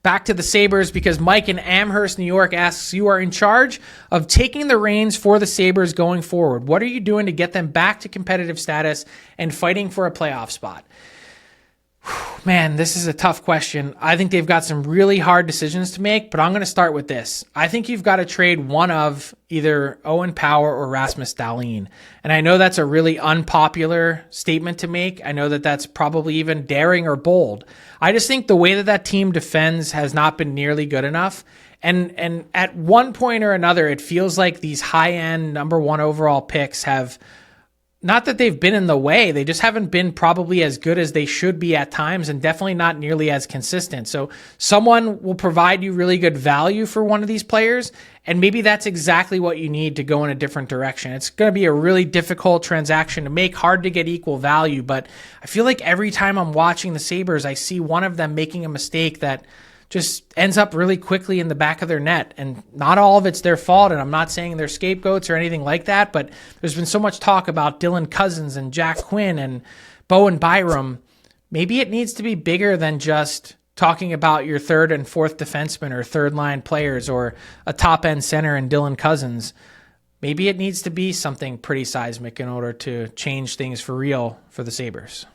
Back to the Sabres, because Mike in Amherst, New York asks, you are in charge of taking the reins for the Sabres going forward. What are you doing to get them back to competitive status and fighting for a playoff spot? Man, this is a tough question. I think they've got some really hard decisions to make, but I'm going to start with this. I think you've got to trade one of either Owen Power or Rasmus Dahlin. And I know that's a really unpopular statement to make. I know that that's probably even daring or bold. I just think the way that that team defends has not been nearly good enough. And at one point or another, it feels like these high-end number one overall picks have, not that they've been in the way, they just haven't been probably as good as they should be at times, and definitely not nearly as consistent. So someone will provide you really good value for one of these players, and maybe that's exactly what you need to go in a different direction. It's going to be a really difficult transaction to make, hard to get equal value, but I feel like every time I'm watching the Sabres, I see one of them making a mistake that just ends up really quickly in the back of their net. And not all of it's their fault, and I'm not saying they're scapegoats or anything like that, but there's been so much talk about Dylan Cousins and Jack Quinn and Bowen Byram. Maybe it needs to be bigger than just talking about your third and fourth defenseman or third line players or a top end center in Dylan Cousins. Maybe it needs to be something pretty seismic in order to change things for real for the Sabres.